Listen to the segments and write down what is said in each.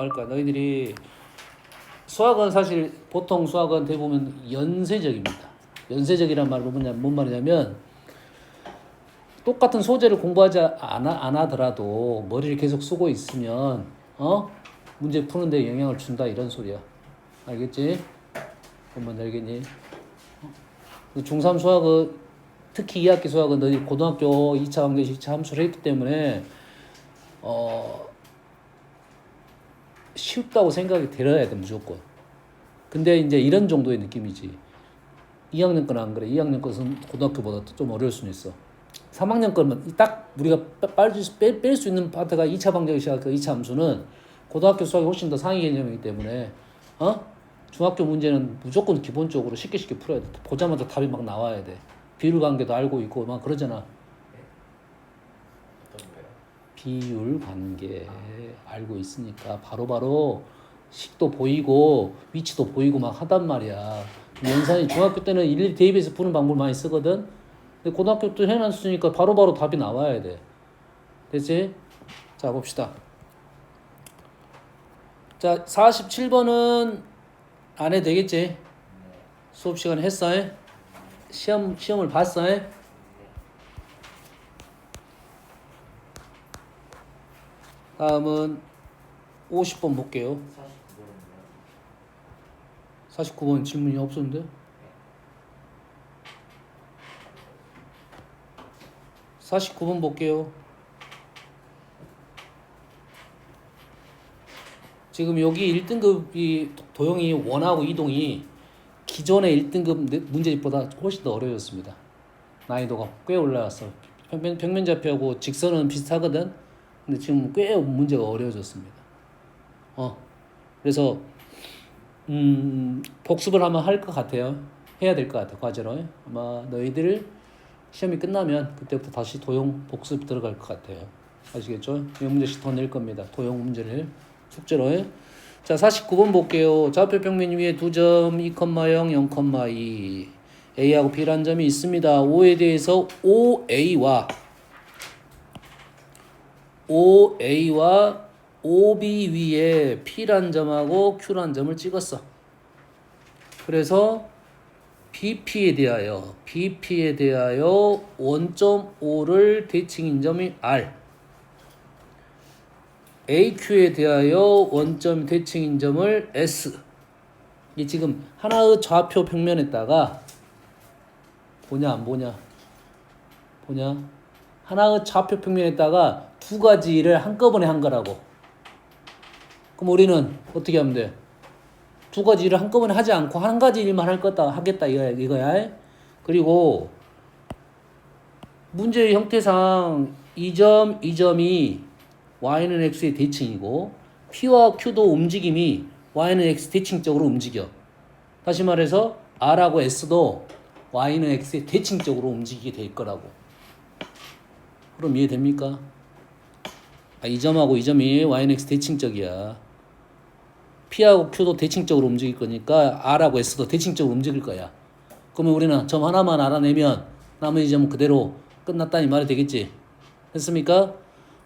할까? 너희들이 수학은 사실 보통 수학은 대부분 연쇄적입니다. 연쇄적이란 말은 뭔 말이냐면 똑같은 소재를 공부하지 안 하더라도 머리를 계속 쓰고 있으면 문제 푸는데 영향을 준다 이런 소리야. 알겠지? 한번 알겠니? 중3 수학은 특히 2학기 수학은 너희 고등학교 2차 방정식 2차 함수를 했기 때문에 쉽다고 생각이 들어야 돼 무조건. 근데 이제 이런 정도의 느낌이지. 2학년 건 안 그래. 2학년 것은 고등학교보다 좀 어려울 수는 있어. 3학년 거는 딱 우리가 뺄 수 있는 파트가 2차 방정식 그 2차 함수는 고등학교 수학이 훨씬 더 상위 개념이기 때문에 중학교 문제는 무조건 기본적으로 쉽게 풀어야 돼. 보자마자 답이 막 나와야 돼. 비율 관계도 알고 있고 막 그러잖아. 비율 관계 알고 있으니까 바로바로 식도 보이고 위치도 보이고 막 하단 말이야. 연산이 중학교 때는 일일이 대입해서 푸는 방법을 많이 쓰거든. 근데 고등학교 때 해놨으니까 바로바로 답이 나와야 돼. 됐지? 자 봅시다. 자 47번은 안 해도 되겠지? 수업 시간에 했어? 시험을 봤어? 다음은 50번 볼게요. 49번 질문이 없었는데? 49번 볼게요. 지금 여기 1등급이 도형이 1하고 2동이 기존의 1등급 문제집보다 훨씬 더 어려워졌습니다. 난이도가 꽤 올라왔어. 평면좌표하고 직선은 비슷하거든. 근데 지금 꽤 문제가 어려워졌습니다. 그래서 복습을 한번 할 것 같아요. 해야 될 것 같아 과제로. 아마 너희들 시험이 끝나면 그때부터 다시 도형 복습 들어갈 것 같아요. 아시겠죠? 몇 문제씩 더 낼 겁니다. 도형 문제를 숙제로. 자 49번 볼게요. 좌표 평면 위에 2점 2,0 0,2 A하고 B라는 점이 있습니다. O에 대해서 OA와 OB 위에 P라는 점하고 Q라는 점을 찍었어. 그래서 BP에 대하여 원점 O를 대칭인 점이 R, AQ에 대하여 원점 대칭인 점을 S. 이게 지금 하나의 좌표 평면에다가 보냐 안 보냐? 보냐? 하나의 좌표 평면에다가 두 가지를 한꺼번에 한 거라고. 그럼 우리는 어떻게 하면 돼? 두 가지 일을 한꺼번에 하지 않고 한 가지 일만 하겠다 이거야. 그리고 문제의 형태상 이 점이 y는 x의 대칭이고 p와 q도 움직임이 y는 x 대칭적으로 움직여. 다시 말해서 r하고 s도 y는 x의 대칭적으로 움직이게 될 거라고. 그럼 이해됩니까? 이 점하고 이 점이 y는 x 대칭적이야. P하고 Q도 대칭적으로 움직일 거니까 R하고 S도 대칭적으로 움직일 거야. 그러면 우리는 점 하나만 알아내면 나머지 점은 그대로 끝났다니 말이 되겠지. 됐습니까?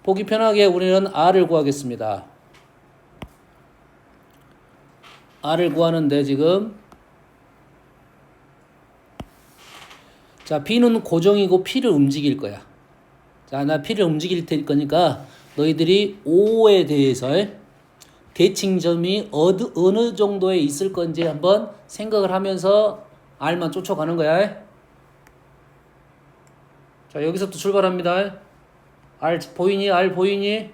보기 편하게 우리는 R을 구하겠습니다. R을 구하는데 지금 자 B는 고정이고 P를 움직일 거야. 자 나 P를 움직일 테니까 너희들이 O에 대해서 대칭점이 어느 정도에 있을 건지 한번 생각을 하면서 R만 쫓아가는 거야. 자, 여기서부터 출발합니다. R 보이니? R 보이니?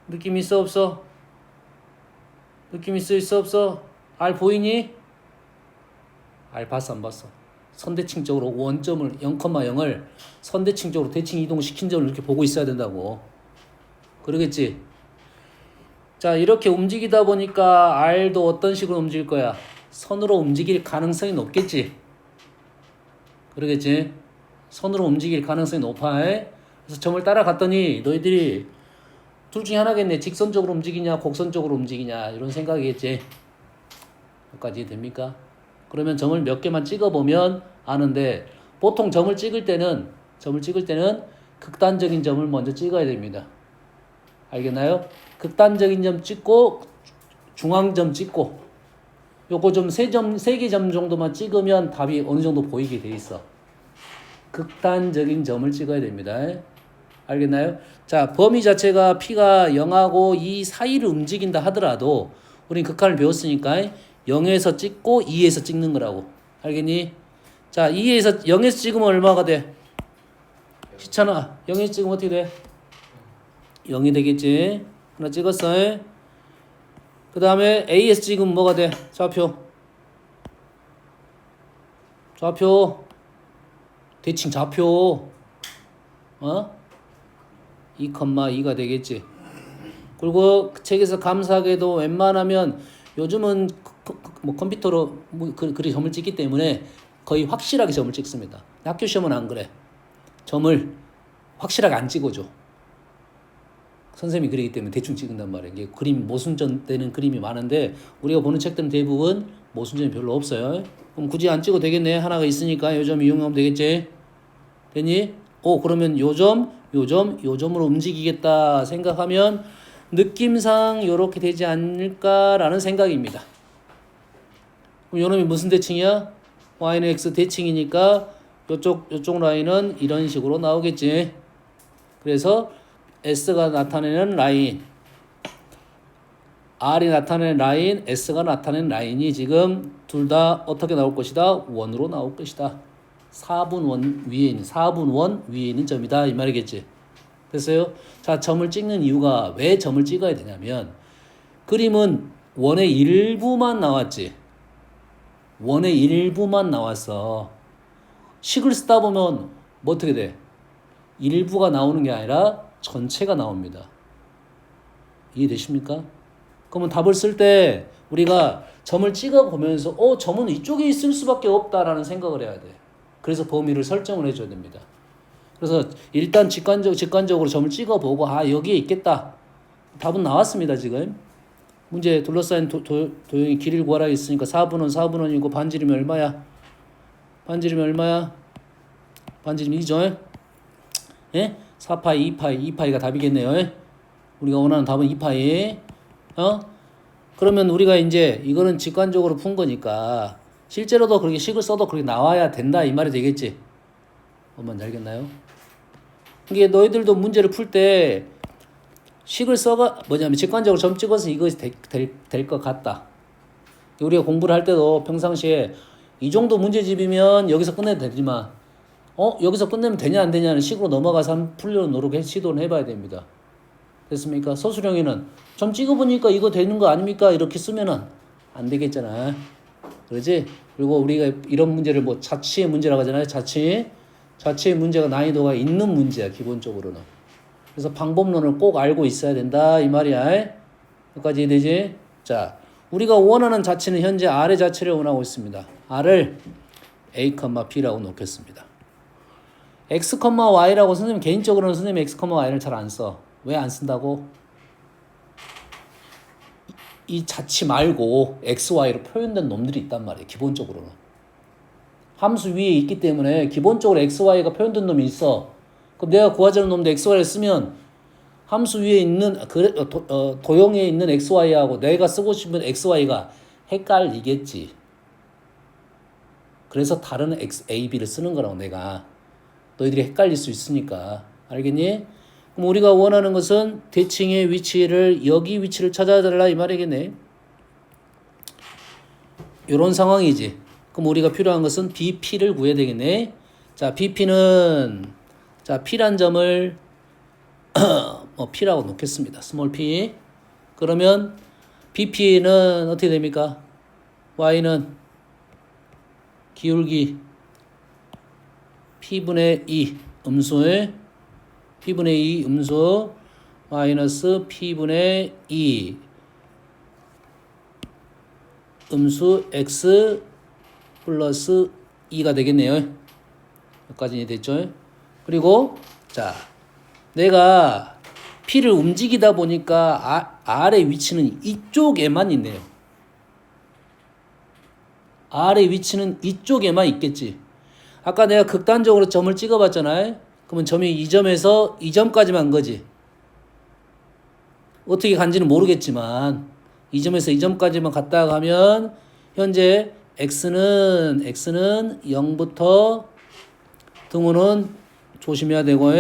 느낌 있어 없어? 느낌 있어 없어? R 보이니? R 봤어 안 봤어? 선대칭적으로 원점을 0,0을 선대칭적으로 대칭 이동시킨 점을 이렇게 보고 있어야 된다고. 그러겠지? 자 이렇게 움직이다 보니까 R도 어떤 식으로 움직일 거야? 선으로 움직일 가능성이 높겠지? 그러겠지? 선으로 움직일 가능성이 높아. 그래서 점을 따라갔더니 너희들이 둘 중에 하나겠네. 직선적으로 움직이냐 곡선적으로 움직이냐 이런 생각이겠지? 여기까지 됩니까? 그러면 점을 몇 개만 찍어보면 아는데 보통 점을 찍을 때는 극단적인 점을 먼저 찍어야 됩니다. 알겠나요? 극단적인 점 찍고 중앙점 찍고 요거 좀 세 개 점 정도만 찍으면 답이 어느 정도 보이게 돼 있어. 극단적인 점을 찍어야 됩니다. 알겠나요? 자, 범위 자체가 P가 0하고 2 사이를 움직인다 하더라도 우린 극한을 배웠으니까 0에서 찍고 2에서 찍는 거라고. 알겠니? 자, 2에서 0에서 찍으면 얼마가 돼? 시찬아, 0에서 찍으면 어떻게 돼? 0이 되겠지. 하나 찍었어. 그 다음에 A에서 찍으면 뭐가 돼? 좌표. 대칭 좌표. 2,2가 되겠지. 그리고 책에서 감사하게도 웬만하면 요즘은 뭐 컴퓨터로 그리 점을 찍기 때문에 거의 확실하게 점을 찍습니다. 학교 시험은 안 그래. 점을 확실하게 안 찍어줘. 선생님이 그러기 때문에 대충 찍는단 말이에요. 이게 그림 모순점 되는 그림이 많은데 우리가 보는 책들은 대부분 모순점이 별로 없어요. 그럼 굳이 안 찍어도 되겠네. 하나가 있으니까 요 점 이용하면 되겠지. 됐니? 그러면 요 점으로 움직이겠다 생각하면 느낌상 요렇게 되지 않을까라는 생각입니다. 그럼 요놈이 무슨 대칭이야? y는 x 대칭이니까 요쪽 라인은 이런 식으로 나오겠지. 그래서 s가 나타내는 라인, r이 나타내는 라인, s가 나타내는 라인이 지금 둘 다 어떻게 나올 것이다? 원으로 나올 것이다. 4분 원 위에 있는 점이다 이 말이겠지. 됐어요? 자, 점을 찍는 이유가 왜 점을 찍어야 되냐면 그림은 원의 일부만 나왔지. 원의 일부만 나왔어. 식을 쓰다 보면 뭐 어떻게 돼? 일부가 나오는 게 아니라 전체가 나옵니다. 이해되십니까? 그러면 답을 쓸 때 우리가 점을 찍어 보면서 점은 이쪽에 있을 수밖에 없다라는 생각을 해야 돼. 그래서 범위를 설정을 해줘야 됩니다. 그래서 일단 직관적으로 점을 찍어보고 여기에 있겠다. 답은 나왔습니다. 지금 문제 둘러싸인 도형이 길이를 구하라 했으니까 4분원 4분원이고 반지름이 얼마야? 반지름이 2죠. 예? 4파이 2파이가 답이겠네요. 우리가 원하는 답은 2파이. 그러면 우리가 이제 이거는 직관적으로 푼 거니까 실제로도 그렇게 식을 써도 그렇게 나와야 된다 이 말이 되겠지. 뭔지 알겠나요? 이게 너희들도 문제를 풀 때 식을 뭐냐면 직관적으로 점 찍어서 이것이 될 것 같다. 우리가 공부를 할 때도 평상시에 이 정도 문제집이면 여기서 끝내도 되지만 여기서 끝내면 되냐 안 되냐는 식으로 넘어가서 한번 풀려는 시도를 해봐야 됩니다. 됐습니까? 서술형에는 점 찍어보니까 이거 되는 거 아닙니까? 이렇게 쓰면은 안 되겠잖아. 그러지? 그리고 우리가 이런 문제를 뭐 자취의 문제라고 하잖아요. 자취의 문제가 난이도가 있는 문제야, 기본적으로는. 그래서 방법론을 꼭 알고 있어야 된다, 이 말이야. 여기까지 이해되지? 자, 우리가 원하는 자취는 현재 R의 자취를 원하고 있습니다. R을 A, B라고 놓겠습니다. X, Y라고 개인적으로는 선생님 X, Y를 잘 안 써. 왜 안 쓴다고? 이 자취 말고 X, Y로 표현된 놈들이 있단 말이에요. 기본적으로는. 함수 위에 있기 때문에 기본적으로 X, Y가 표현된 놈이 있어. 그럼 내가 구하자는 놈도 X, Y를 쓰면 함수 위에 있는 도형에 있는 X, Y하고 내가 쓰고 싶은 X, Y가 헷갈리겠지. 그래서 다른 X, A, B를 쓰는 거라고 내가. 너희들이 헷갈릴 수 있으니까. 알겠니? 그럼 우리가 원하는 것은 대칭의 위치를 여기 위치를 찾아달라 이 말이겠네. 이런 상황이지. 그럼 우리가 필요한 것은 BP를 구해야 되겠네. 자, BP는 P란 점을 P라고 놓겠습니다. 스몰 p. 그러면 BP는 어떻게 됩니까? Y는 기울기 P분의 2 음수에 P분의 2 음수 마이너스 P분의 2 음수 X 플러스 2가 되겠네요. 여기까지 됐죠? 그리고 자, 내가 P를 움직이다 보니까 R의 위치는 이쪽에만 있네요. R의 위치는 이쪽에만 있겠지. 아까 내가 극단적으로 점을 찍어봤잖아요. 그러면 점이 이 점에서 이 점까지만 간 거지. 어떻게 간지는 모르겠지만 이 점에서 이 점까지만 갔다 가면 현재 x는 0부터 등호는 조심해야 되고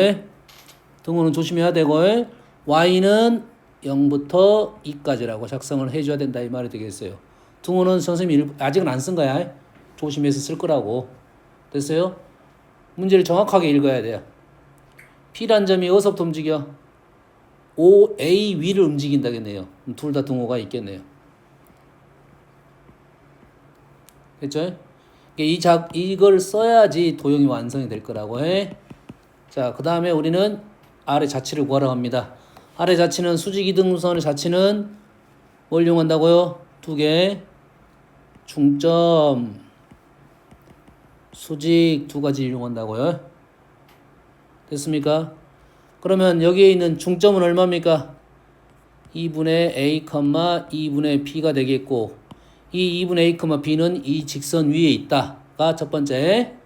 y는 0부터 2까지라고 작성을 해줘야 된다 이 말이 되겠어요. 등호는 선생님이 아직은 안 쓴 거야. 조심해서 쓸 거라고. 됐어요? 문제를 정확하게 읽어야 돼요. P란 점이 어디서부터 움직여? OA 위를 움직인다겠네요. 둘 다 등호가 있겠네요. 됐죠? 이걸 써야지 도형이 완성이 될 거라고 해. 자, 그 다음에 우리는 아래 자치를 구하라고 합니다. 아래 자치는 수직 이등분선의 자치는 뭘 이용한다고요? 두 개. 중점, 수직 두 가지 이용한다고요. 됐습니까? 그러면 여기에 있는 중점은 얼마입니까? 2분의 A, 2분의 B가 되겠고 이 2분의 A, B는 이 직선 위에 있다가 첫 번째.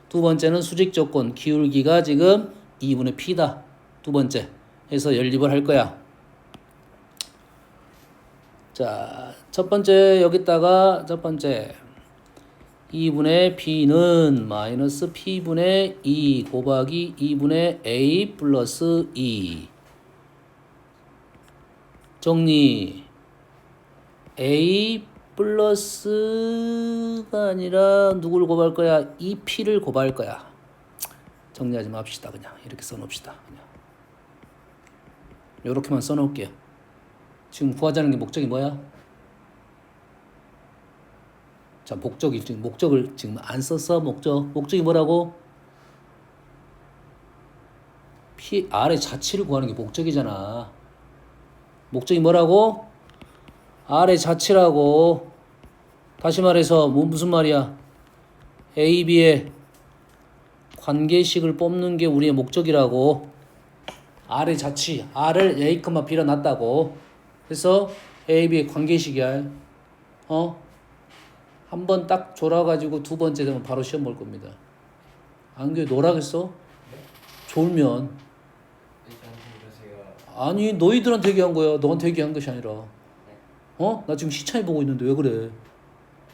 두 번째는 수직 조건 기울기가 지금 2분의 P다. 두 번째 해서 연립을 할 거야. 자, 첫 번째 여기다가 첫 번째 2분의 B는 마이너스 P분의 2 곱하기 2분의 A 플러스 2 정리. A 플러스가 아니라 누굴 곱할 거야? 이 P를 곱할 거야. 정리하지 맙시다. 그냥 이렇게 써놓읍시다. 그냥 이렇게만 써놓을게요. 지금 구하자는 게 목적이 뭐야? 자, 목적을 지금 안 썼어. 목적이 뭐라고? P R의 자치를 구하는 게 목적이잖아. 목적이 뭐라고? R의 자치라고. 다시 말해서 무슨 말이야? A, B의 관계식을 뽑는 게 우리의 목적이라고. R의 자치, R을 A, B로 놨다고. 그래서 A, B의 관계식이야. 한 번 딱 졸아가지고 두 번째 되면 바로 시험 볼 겁니다. 안 그래 놀아겠어? 졸면. 아니 너희들한테 얘기한 거야. 너한테 얘기한 것이 아니라. 나 지금 시차에 보고 있는데 왜 그래?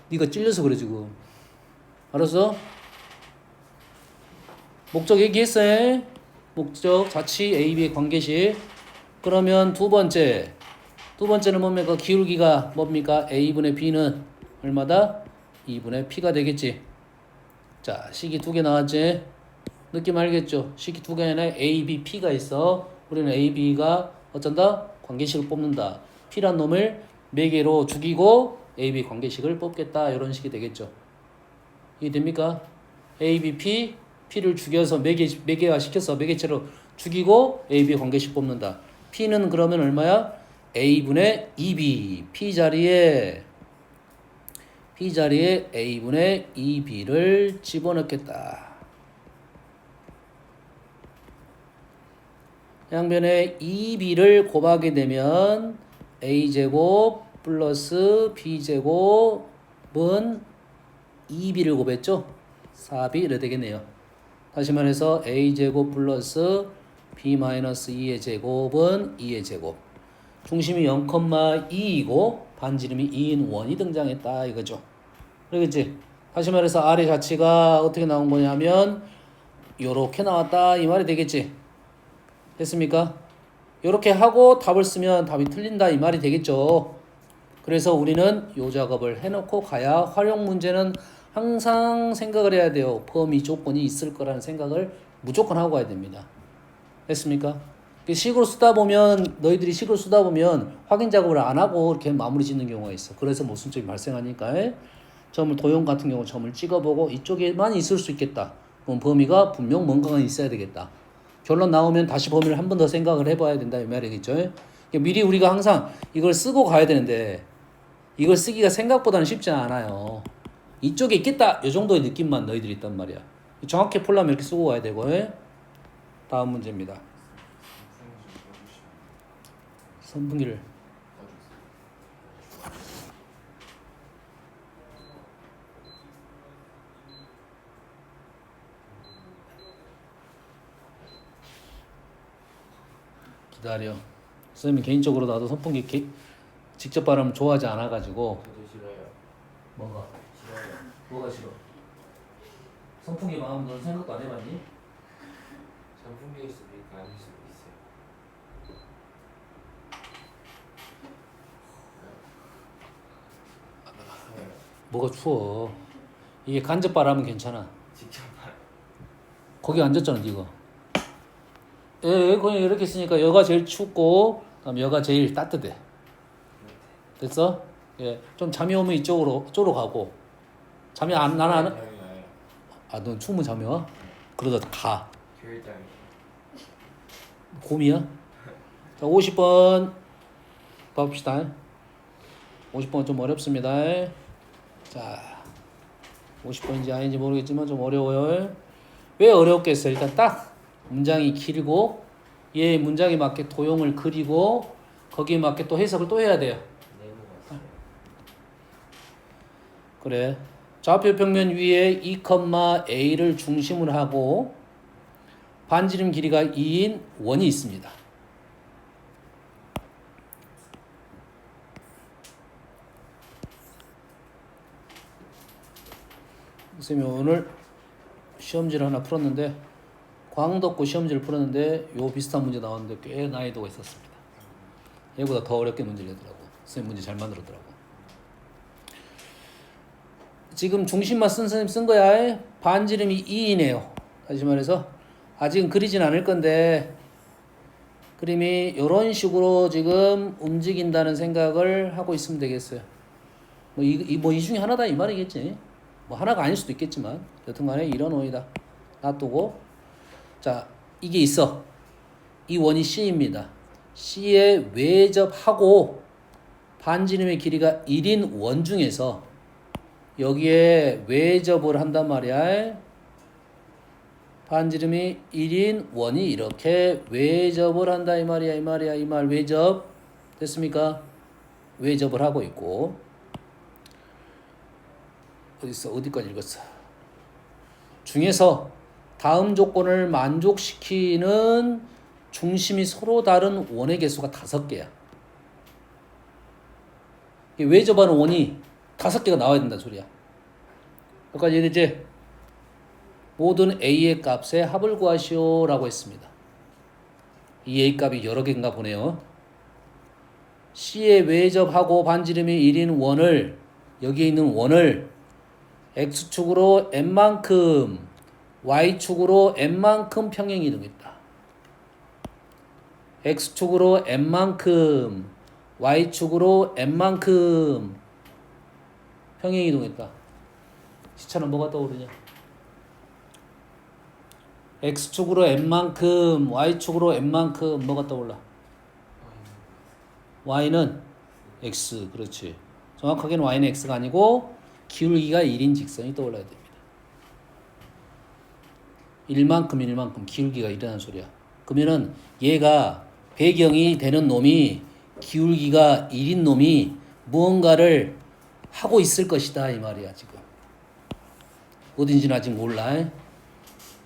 네가 찔려서 그래 지금. 알았어? 목적 얘기했어. 목적 자치 A, B의 관계식. 그러면 두 번째는 뭡니까? 기울기가 뭡니까? A분의 B는 얼마다? 2분의 P가 되겠지. 자, 식이 두 개 나왔지? 느낌 알겠죠? 식이 두 개 아니라 A, B, P가 있어. 우리는 A, B가 어쩐다? 관계식을 뽑는다. P란 놈을 4개로 죽이고 A, B 관계식을 뽑겠다. 이런 식이 되겠죠. 이해됩니까? A, B, P, P를 죽여서 4개화 시켜서 4개째로 죽이고 A, B 관계식 뽑는다. P는 그러면 얼마야? A분의 2B. P 자리에 A분의 2B를 집어넣겠다. 양변에 2B를 곱하게 되면 A제곱 플러스 B제곱은 2B를 곱했죠? 4B 이래 되겠네요. 다시 말해서 A제곱 플러스 B-2의 제곱은 2의 제곱. 중심이 0,2이고 반지름이 2인 원이 등장했다 이거죠. 그러겠지? 다시 말해서 R의 자치가 어떻게 나온 거냐면 요렇게 나왔다 이 말이 되겠지? 됐습니까? 요렇게 하고 답을 쓰면 답이 틀린다 이 말이 되겠죠. 그래서 우리는 요 작업을 해놓고 가야 활용 문제는 항상 생각을 해야 돼요. 범위 조건이 있을 거라는 생각을 무조건 하고 가야 됩니다. 됐습니까? 식으로 쓰다 보면 너희들이 식으로 쓰다 보면 확인 작업을 안 하고 이렇게 마무리 짓는 경우가 있어. 그래서 모순점이 발생하니까 점을 도형 같은 경우 점을 찍어보고 이쪽에만 있을 수 있겠다. 그럼 범위가 분명 뭔가가 있어야 되겠다. 결론 나오면 다시 범위를 한 번 더 생각을 해봐야 된다 이 말이겠죠. 미리 우리가 항상 이걸 쓰고 가야 되는데 이걸 쓰기가 생각보다는 쉽지 않아요. 이쪽에 있겠다 이 정도의 느낌만 너희들이 있단 말이야. 정확히 풀려면 이렇게 쓰고 가야 되고. 다음 문제입니다. 선풍기를 기다려. 선생님 개인적으로 나도 선풍기 직접 발음 좋아하지 않아가지고. 저도 싫어요. 뭐가? 싫어요. 뭐가 싫어? 선풍기 마음 넌 생각도 안 해봤니? 선풍기일 수도 있고 아닐 수도 있어요. 네. 뭐가 추워? 이게 간접 발음은 괜찮아. 직접 말. 거기 앉았잖아, 네가. 에어컨이 이렇게 있으니까 여가 제일 춥고, 그다음 여가 제일 따뜻해. 됐어? 예, 좀 잠이 오면 이쪽으로 가고. 잠이 나는 안. 아, 넌 충분히 잠이 와? 그러다 가. 교일장이. 곰이야? 자, 50번 봐봅시다. 50번 좀 어렵습니다. 자, 50번인지 아닌지 모르겠지만 좀 어려워요. 왜 어렵겠어요? 일단 딱 문장이 길고 얘 문장에 맞게 도형을 그리고 거기에 맞게 또 해석을 또 해야 돼요. 네모 같아요. 그래. 좌표 평면 위에 2,a를 중심으로 하고 반지름 길이가 2인 원이 있습니다. 선생님이 오늘 시험지를 하나 풀었는데 광덕고 시험지를 풀었는데 요 비슷한 문제 나왔는데 꽤 난이도가 있었습니다. 얘보다 더 어렵게 문제를 내더라고. 선생님 문제 잘 만들었더라고. 지금 중심만 선생님 쓴 거야. 반지름이 2이네요. 다시 말해서 아직은 그리진 않을 건데 그림이 이런 식으로 지금 움직인다는 생각을 하고 있으면 되겠어요. 이 중에 하나다 이 말이겠지. 뭐 하나가 아닐 수도 있겠지만 여튼간에 이런 원이다. 놔두고 자 이게 있어. 이 원이 C입니다. C에 외접하고 반지름의 길이가 1인 원 중에서 여기에 외접을 한단 말이야. 반지름이 1인 원이 이렇게 외접을 한다 이 말이야. 이 말 외접 됐습니까? 외접을 하고 있고 어디까지 읽었어? 중에서 다음 조건을 만족시키는 중심이 서로 다른 원의 개수가 5개야. 외접하는 원이 5개가 나와야 된다는 소리야. 여기까지 이해되지? 모든 A의 값의 합을 구하시오 라고 했습니다. 이 A 값이 여러 개인가 보네요. C에 외접하고 반지름이 1인 원을 여기에 있는 원을 X축으로 n만큼 Y축으로 n만큼 평행이동했다. X축으로 n만큼 Y축으로 n만큼 평행이동했다. 시차는 뭐가 떠오르냐? X축으로 n만큼 Y축으로 n만큼 뭐가 떠올라? Y는 X 그렇지. 정확하게는 Y는 X가 아니고 기울기가 1인 직선이 떠올라야 됩니다. 1만큼 기울기가 1이라는 소리야. 그러면은 얘가 배경이 되는 놈이 기울기가 1인 놈이 무언가를 하고 있을 것이다 이 말이야 지금. 어딘지는 아직 몰라.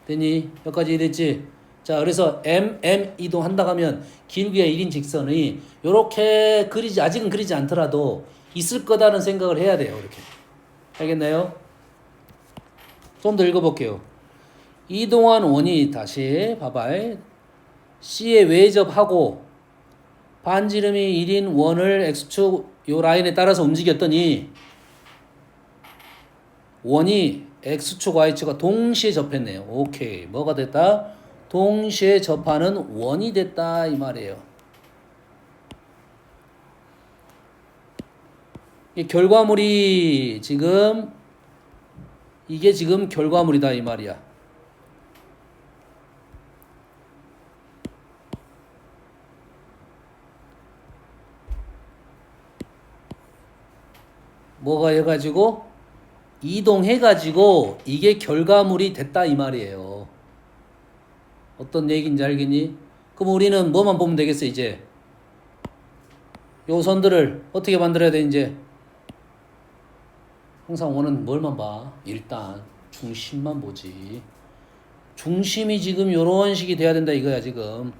됐니? 여기까지 됐지? 자 그래서 M 이동한다 하면 기울기가 1인 직선이 요렇게 아직은 그리지 않더라도 있을 거다는 생각을 해야 돼요. 이렇게. 알겠나요? 좀 더 읽어볼게요. 이동한 원이 다시 봐봐. C에 외접하고 반지름이 1인 원을 X축 요 라인에 따라서 움직였더니 원이 X축, Y축과 동시에 접했네요. 오케이. 뭐가 됐다? 동시에 접하는 원이 됐다 이 말이에요. 이 결과물이 지금 이게 지금 결과물이다 이 말이야. 뭐가 해가지고 이동해가지고 이게 결과물이 됐다 이 말이에요. 어떤 얘기인지 알겠니? 그럼 우리는 뭐만 보면 되겠어 이제? 요 선들을 어떻게 만들어야 돼 이제? 항상 원은 뭘만 봐? 일단 중심만 보지. 중심이 지금 요런 식이 돼야 된다 이거야 지금.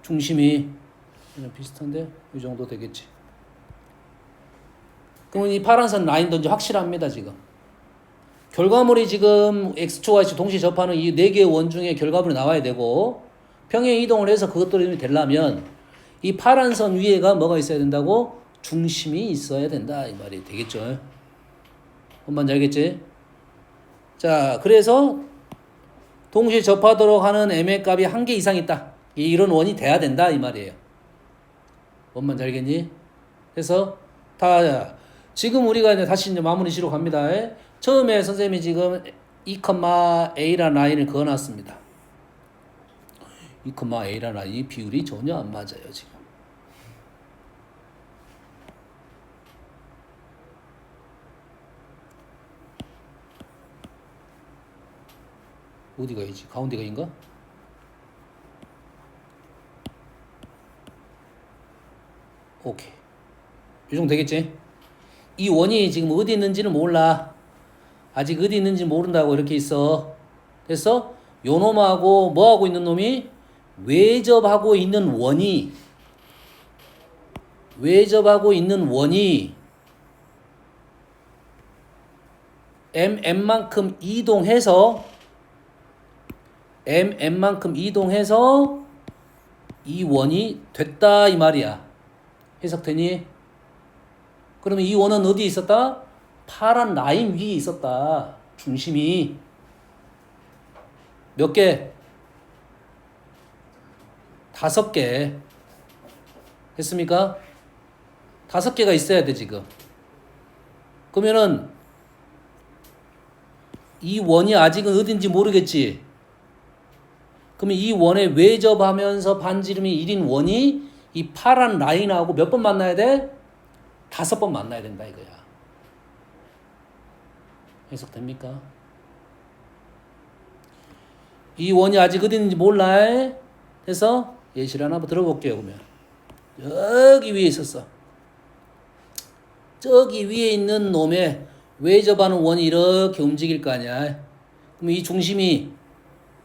중심이 그냥 비슷한데 이 정도 되겠지. 그러면 이 파란선 라인도 이제 확실합니다, 지금. 결과물이 지금 X축과 Y축 동시에 접하는 이 네 개의 원 중에 결과물이 나와야 되고, 평행 이동을 해서 그것들이 되려면 이 파란 선 위에가 뭐가 있어야 된다고? 중심이 있어야 된다. 이 말이 되겠죠. 뭔지 알겠지? 자, 그래서 동시에 접하도록 하는 M의 값이 한 개 이상 있다. 이런 원이 돼야 된다. 이 말이에요. 뭔지 알겠니? 그래서 다 지금 우리가 이제 다시 이제 마무리 지로 갑니다. 처음에 선생님이 지금 2,A라는 라인을 그어놨습니다. 2,A라는 라인이 비율이 전혀 안 맞아요, 지금. 어디가 있지? 가운데가 인가? 오케이. 이 정도 되겠지? 이 원이 지금 어디 있는지는 몰라. 아직 어디 있는지 모른다고 이렇게 있어. 됐어? 요 놈하고 뭐 하고 있는 놈이? 외접하고 있는 원이 mn만큼 이동해서 이 원이 됐다 이 말이야. 해석되니? 그러면 이 원은 어디에 있었다? 파란 라인 위에 있었다. 중심이 몇 개? 5개. 됐습니까? 5개가 있어야 돼 지금. 그러면은 이 원이 아직은 어딘지 모르겠지. 그러면 이 원에 외접하면서 반지름이 1인 원이 이 파란 라인하고 몇 번 만나야 돼? 5번 만나야 된다 이거야. 해석됩니까? 이 원이 아직 어디 있는지 몰라. 그래서 예시를 하나 한번 들어볼게요. 그러면 저기 위에 있었어. 저기 위에 있는 놈에 외접하는 원이 이렇게 움직일 거 아니야. 그럼 이 중심이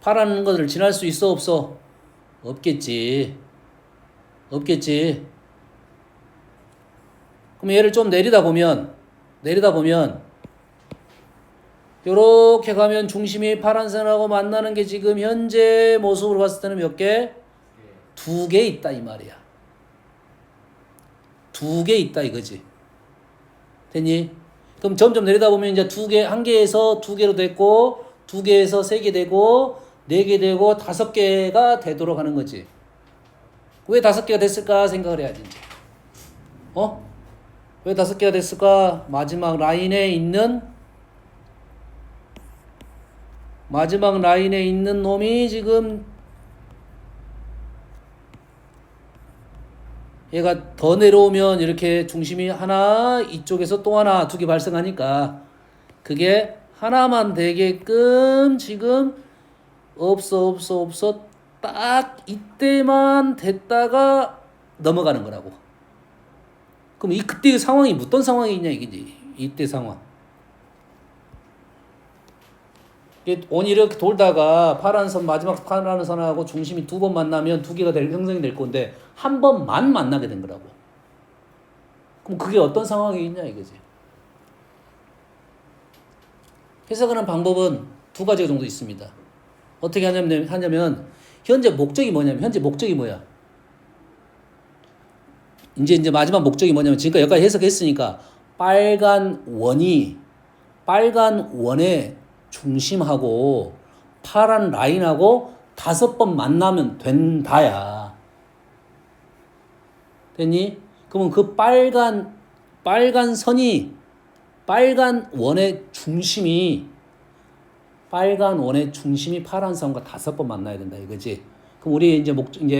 파란 것을 지날 수 있어 없어? 없겠지. 그럼 얘를 좀 내리다 보면 요렇게 가면 중심이 파란선하고 만나는 게 지금 현재 모습으로 봤을 때는 몇 개? 2개 있다 이 말이야. 2개 있다 이거지. 됐니? 그럼 점점 내리다 보면 이제 1개에서 2개로 됐고 2개에서 3개 되고 4개 되고 5개가 되도록 하는 거지. 왜 5개가 됐을까 생각을 해야지 이제. 왜 5개가 됐을까? 마지막 라인에 있는 놈이 지금 얘가 더 내려오면 이렇게 중심이 하나, 이쪽에서 또 하나, 2개 발생하니까 그게 하나만 되게끔 지금 없어. 딱 이때만 됐다가 넘어가는 거라고. 그럼 그때 상황이 어떤 상황이냐 이게지. 이때 상황. 원이 이렇게 돌다가 마지막 파란 선하고 중심이 2번 만나면 2개가 형성이 될 건데 한 번만 만나게 된 거라고. 그럼 그게 어떤 상황이 있냐 이거지. 해석하는 방법은 2가지 정도 있습니다. 어떻게 하냐면 현재 목적이 뭐야? 이제 마지막 목적이 뭐냐면 지금까지 여기까지 해석했으니까 빨간 원의 중심하고 파란 라인하고 5번 만나면 된다야. 됐니? 그러면 그 빨간 원의 중심이 파란 선과 5번 만나야 된다 이거지. 그럼 우리 이제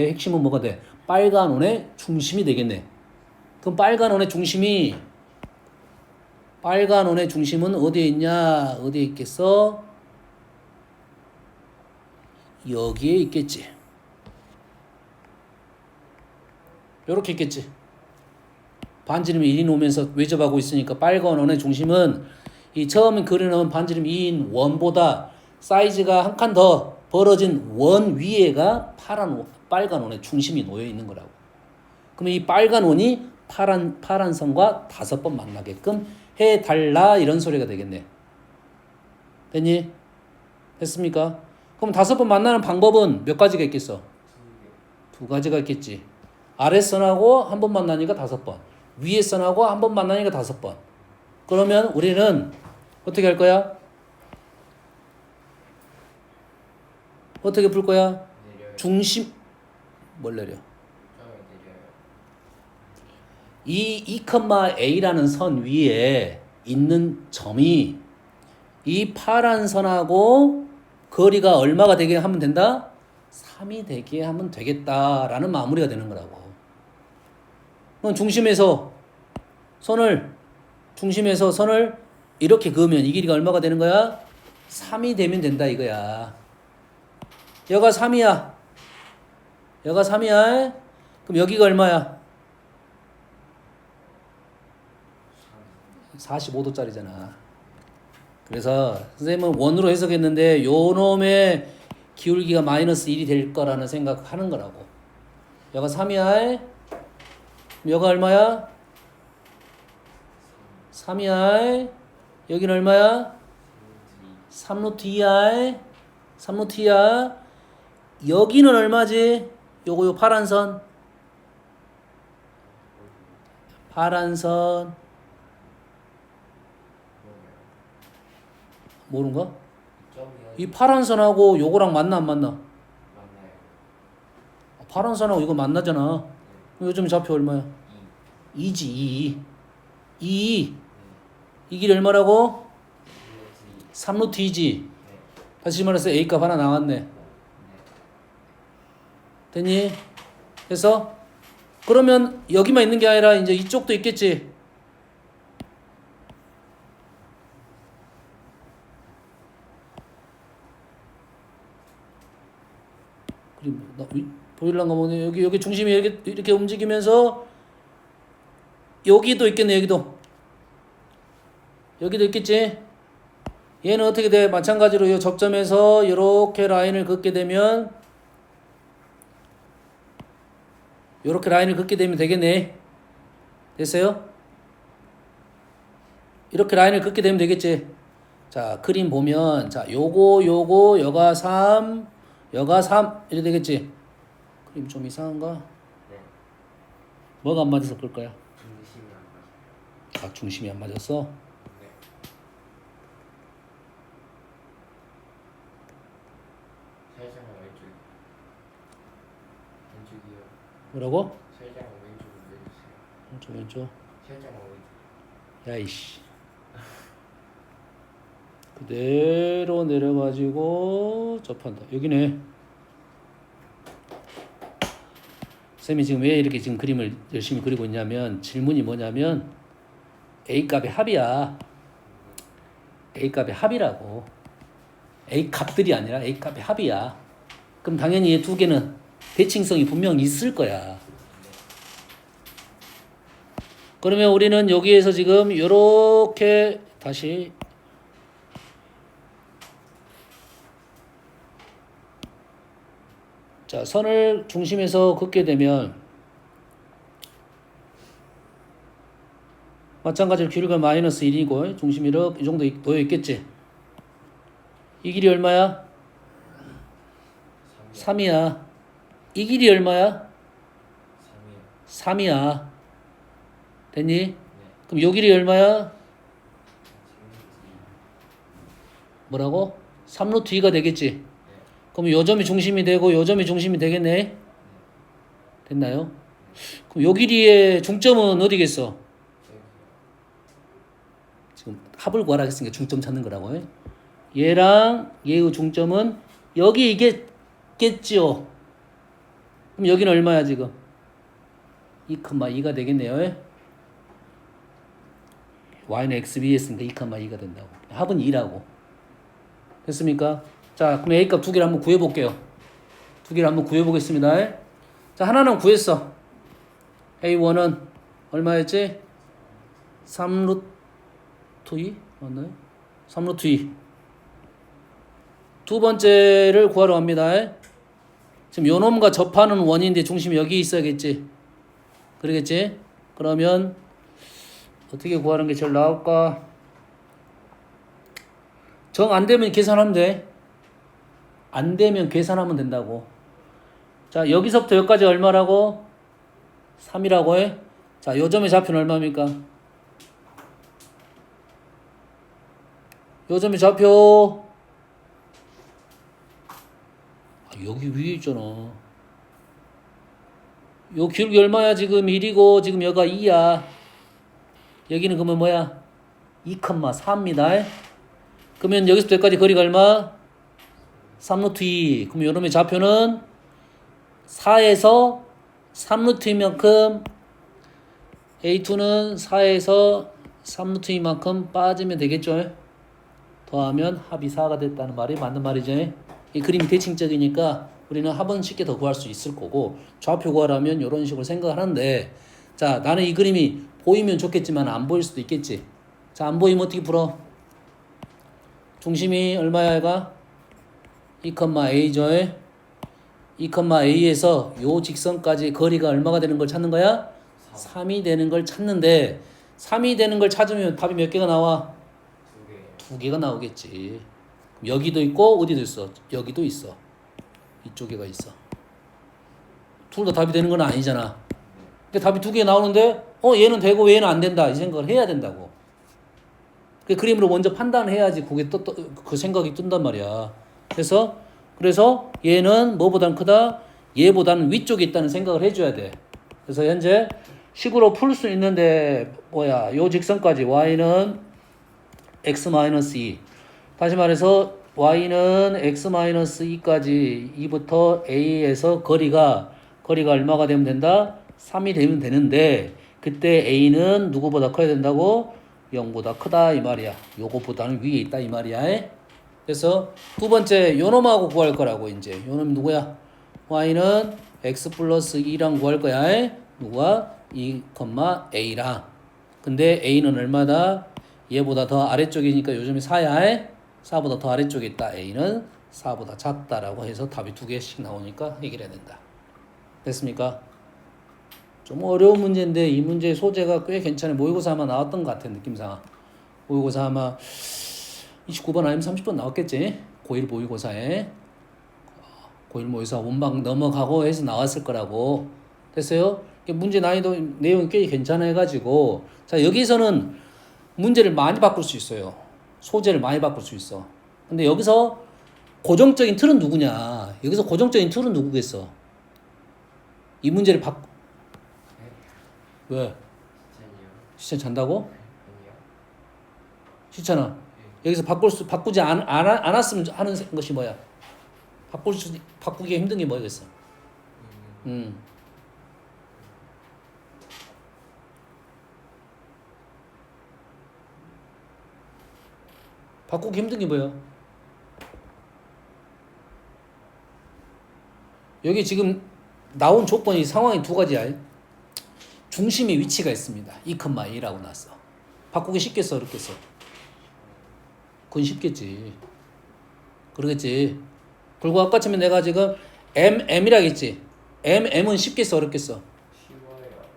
핵심은 뭐가 돼? 빨간 원의 중심이 되겠네. 그럼 빨간 원의 중심은 어디에 있냐? 어디에 있겠어? 여기에 있겠지. 요렇게 있겠지. 반지름이 1인 오면서 외접하고 있으니까 빨간 원의 중심은 이 처음에 그려놓은 반지름 2인 원보다 사이즈가 한 칸 더 벌어진 원 위에가 빨간 원의 중심이 놓여 있는 거라고. 그러면 이 빨간 원이 파란 선과 5번 만나게끔 해달라 이런 소리가 되겠네. 됐니? 됐습니까? 그럼 5번 만나는 방법은 몇 가지가 있겠어? 2가지가 있겠지. 아랫선하고 한 번 만나니까 5번. 위에선하고 한 번 만나니까 5번. 그러면 우리는 어떻게 할 거야? 어떻게 풀 거야? 내려요. 중심 뭘 내려? 점을 내려요. 이 2,a라는 선 위에 있는 점이 이 파란 선하고 거리가 얼마가 되게 하면 된다? 3이 되게 하면 되겠다라는 마무리가 되는 거라고. 그럼 중심에서 선을 이렇게 그으면 이 길이가 얼마가 되는 거야? 3이 되면 된다 이거야. 여가 3이야. 여가 3이야. 그럼 여기가 얼마야? 45도짜리잖아. 그래서 선생님은 원으로 해석했는데 요 놈의 기울기가 마이너스 1이 될 거라는 생각하는 거라고. 여가 3이야. 여가 얼마야? 3이야. 여기는 얼마야? 3루트 2야. 3루트 2야. 여기는 얼마지? 요 파란 선. 파란 선. 모르는 거? 점이요. 이 파란 선하고 요거랑 만나 안 만나? 맞나요? 파란 선하고 이거 만나잖아. 요즘 좌표 얼마야? 2. 2지 2. 2. 이 길이 얼마라고? 3루트 2지. 네. 다시 말해서 A 값 하나 나왔네. 네. 됐니? 그래서 그러면 여기만 있는 게 아니라 이제 이쪽도 있겠지. 그리고 보일란가 보네. 여기 중심이 이렇게 움직이면서 여기도 있겠네. 여기도 있겠지. 얘는 어떻게 돼? 마찬가지로 이 접점에서 이렇게 라인을 긋게 되면 되겠네. 됐어요? 이렇게 라인을 긋게 되면 되겠지. 자, 그림 보면 자, 요거 여가 3 이렇게 되겠지. 그림 좀 이상한가? 네. 뭐가 안 맞아서 그럴 거야? 중심이 안 맞아요. 아, 중심이 안 맞았어? 네. 살짝만 왼쪽이요. 뭐라고? 살짝만 왼쪽으로 내주세요. 왼쪽. 살짝만 왼쪽. 야이씨. 그대로 내려가지고 접한다. 여기네. 쌤이 지금 왜 이렇게 지금 그림을 열심히 그리고 있냐면 질문이 뭐냐면 A 값의 합이야. A 값의 합이라고. A 값들이 아니라 A 값의 합이야. 그럼 당연히 이 두 개는 대칭성이 분명히 있을 거야. 그러면 우리는 여기에서 지금 이렇게 다시 자, 선을 중심에서 긋게 되면 마찬가지로 길이가 마이너스 1이고 중심이 이렇게 이 정도 놓여 있겠지. 이 길이 얼마야? 3이야. 이 길이 얼마야? 3이요. 3이야. 됐니? 네. 그럼 요 길이 얼마야? 뭐라고? 3루트 2가 되겠지. 그럼 요 점이 중심이 되고 요 점이 중심이 되겠네. 됐나요? 그럼 요 길이의 중점은 어디겠어? 지금 합을 구하라 했으니까 중점 찾는 거라고. 얘랑 얘의 중점은 여기 이겠지요. 그럼 여기는 얼마야 지금? 2,2가 되겠네요. y는 x 위에 있으니까 2,2가 된다고. 합은 2라고. 됐습니까? 자, 그럼 A 값 두 개를 한번 구해볼게요. 두 개를 한번 구해보겠습니다. 자, 하나는 구했어. A1은 얼마였지? 3루트 2? 맞나요? 3루트 2. 두 번째를 구하러 갑니다. 지금 요 놈과 접하는 원인데 중심이 여기 있어야겠지. 그러겠지? 그러면 어떻게 구하는 게 제일 나을까? 정 안 되면 계산하면 돼. 안 되면 계산하면 된다고. 자, 여기서부터 여기까지 얼마라고? 3이라고 해. 자, 요 점의 좌표는 얼마입니까? 요 점의 좌표. 여기 위에 있잖아. 요 기울기 얼마야? 지금 1이고 지금 여기가 2야. 여기는 그러면 뭐야? 2,4입니다. 그러면 여기서부터 여기까지 거리가 얼마? 3루트 2. 그럼 요놈의 좌표는 4에서 3루트 2만큼 A2는 4에서 3루트 2만큼 빠지면 되겠죠? 더하면 합이 4가 됐다는 말이 맞는 말이죠. 이 그림이 대칭적이니까 우리는 합은 쉽게 더 구할 수 있을 거고 좌표 구하라면 이런 식으로 생각을 하는데 자 나는 이 그림이 보이면 좋겠지만 안 보일 수도 있겠지. 자 안 보이면 어떻게 풀어? 중심이 얼마야 얘가? 2,a죠. 2,a에서 요 직선까지 거리가 얼마가 되는 걸 찾는 거야? 3이 되는 걸 찾는데 3이 되는 걸 찾으면 답이 몇 개가 나와? 2개가 나오겠지. 여기도 있고 어디도 있어? 여기도 있어. 이쪽에가 있어. 둘 다 답이 되는 건 아니잖아. 근데 답이 2개 나오는데 얘는 되고 얘는 안 된다 이 생각을 해야 된다고. 그 그림으로 먼저 판단을 해야지 그게 그 생각이 뜬단 말이야. 그래서 얘는 뭐보단 크다? 얘보다는 위쪽에 있다는 생각을 해줘야 돼. 그래서 현재 식으로 풀 수 있는데 뭐야? 요 직선까지 y는 x-2. 다시 말해서 y는 x-2까지 2부터 a에서 거리가 얼마가 되면 된다? 3이 되면 되는데 그때 a는 누구보다 커야 된다고? 0보다 크다 이 말이야. 요거보다는 위에 있다 이 말이야. 그래서 두 번째 요놈하고 구할 거라고 이제. 요놈이 누구야? y는 x 플러스 2랑 구할 거야. 누구야? 2,a랑. 근데 a는 얼마다? 얘보다 더 아래쪽이니까 요즘에 4야. 4보다 더 아래쪽에 있다. a는 4보다 작다라고 해서 답이 2개씩 나오니까 해결해야 된다. 됐습니까? 좀 어려운 문제인데 이 문제의 소재가 꽤 괜찮아요. 모의고사 아마 나왔던 것 같아 느낌상. 모의고사 아마 29번 아니면 30번 나왔겠지. 고1 모의고사에. 고1 모의고사 원방 넘어가고 해서 나왔을 거라고. 됐어요? 문제 난이도 내용이 꽤 괜찮아가지고 자 여기서는 문제를 많이 바꿀 수 있어요. 소재를 많이 바꿀 수 있어. 근데 여기서 고정적인 틀은 누구냐? 여기서 고정적인 틀은 누구겠어? 이 문제를 왜? 시찬 잔다고? 아니요. 시찬아 여기서 바꾸지 않았으면 하는 것이 뭐야? 바꾸기 힘든 게 뭐겠어? 바꾸기 힘든 게 뭐야? 여기 지금 나온 조건이 상황이 두 가지야. 중심의 위치가 있습니다. 2,2라고 나왔어. 바꾸기 쉽겠어, 어렵겠어? 그건 쉽겠지. 그러겠지. 그리고 아까 처음에 내가 지금 M이라 했지. M은 쉽겠어, 어렵겠어? 쉬워요.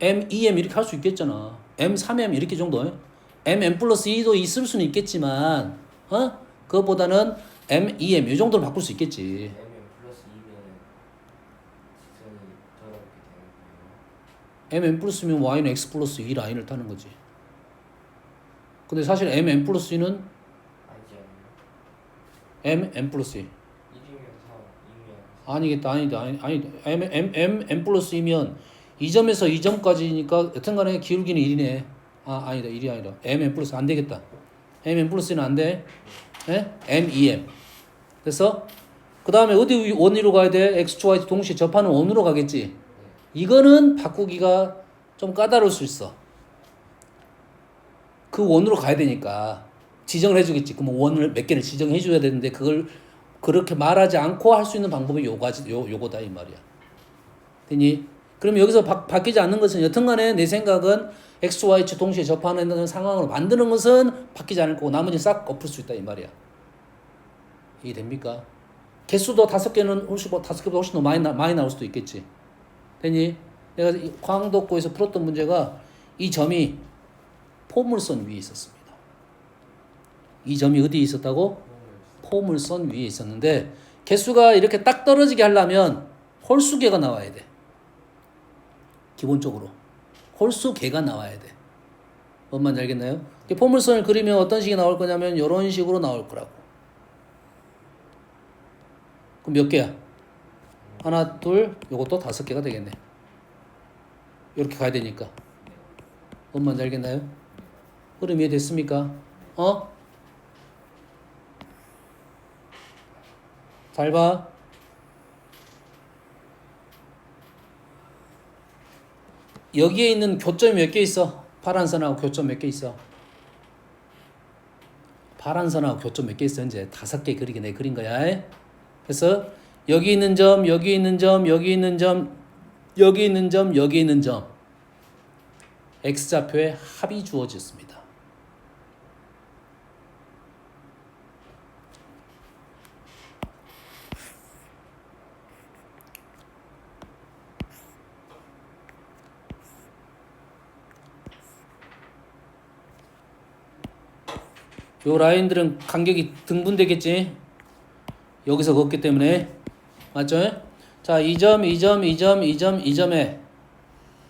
M, 2M 이렇게 할 수 있겠잖아. M, 3M 이렇게 정도. M 플러스 2도 있을 수는 있겠지만, 그것보다는 M, 2M 이 정도로 바꿀 수 있겠지. m 플러스 2면 직선이 돌아오게 되는 거예요. M 플러스면 Y는 X 플러스 2 라인을 타는 거지. 근데 사실 M 플러스 2는 아니지 않나요? M 플러스 2. 1이면 4, 2면 아니겠다. 아니다. M 플러스 2면 이 점에서 이 점까지니까 여튼간에 기울기는 1이네. 아니다. 1이 아니라 M 플러스 안 되겠다. M 플러스는 안 돼. M, 2M. 그래서 그 다음에 어디 원으로 가야 돼? X, Y 동시에 접하는 원으로 가겠지. 이거는 바꾸기가 좀 까다로울 수 있어. 그 원으로 가야 되니까 지정을 해주겠지. 그럼 원을 몇 개를 지정해줘야 되는데 그걸 그렇게 말하지 않고 할 수 있는 방법이 요거다 이 말이야. 되니? 그럼 여기서 바뀌지 않는 것은 여튼간에 내 생각은 X, Y 동시에 접하는 상황으로 만드는 것은 바뀌지 않을 거고 나머지는 싹 엎을 수 있다 이 말이야. 이해 됩니까? 개수도 5개는 훨씬 5개보다 훨씬 더 많이 나올 수도 있겠지. 되니? 내가 광덕고에서 풀었던 문제가 이 점이 포물선 위에 있었습니다. 이 점이 어디에 있었다고? 포물선 위에 있었는데 개수가 이렇게 딱 떨어지게 하려면 홀수계가 나와야 돼. 기본적으로 홀수계가 나와야 돼. 뭔 말인지 알겠나요? 포물선을 그리면 어떤 식이 나올 거냐면 이런 식으로 나올 거라고. 그럼 몇 개야? 하나, 둘, 요것도 5개가 되겠네. 이렇게 가야 되니까. 뭔 말인지 알겠나요? 흐름 이해됐습니까? 잘 봐. 여기에 있는 교점이 몇 개 있어? 파란 선하고 교점 몇 개 있어? 파란 선하고 교점 몇 개 있어? 이제 5개 그리게 내 그린 거야. 그래서 여기 있는 점, 여기 있는 점, 여기 있는 점, 여기 있는 점, 여기 있는 점. X좌표의 합이 주어졌습니다. 요 라인들은 간격이 등분되겠지? 여기서 걷기 때문에. 맞죠? 자, 이 점, 이 점, 이 점, 이 점, 이 점의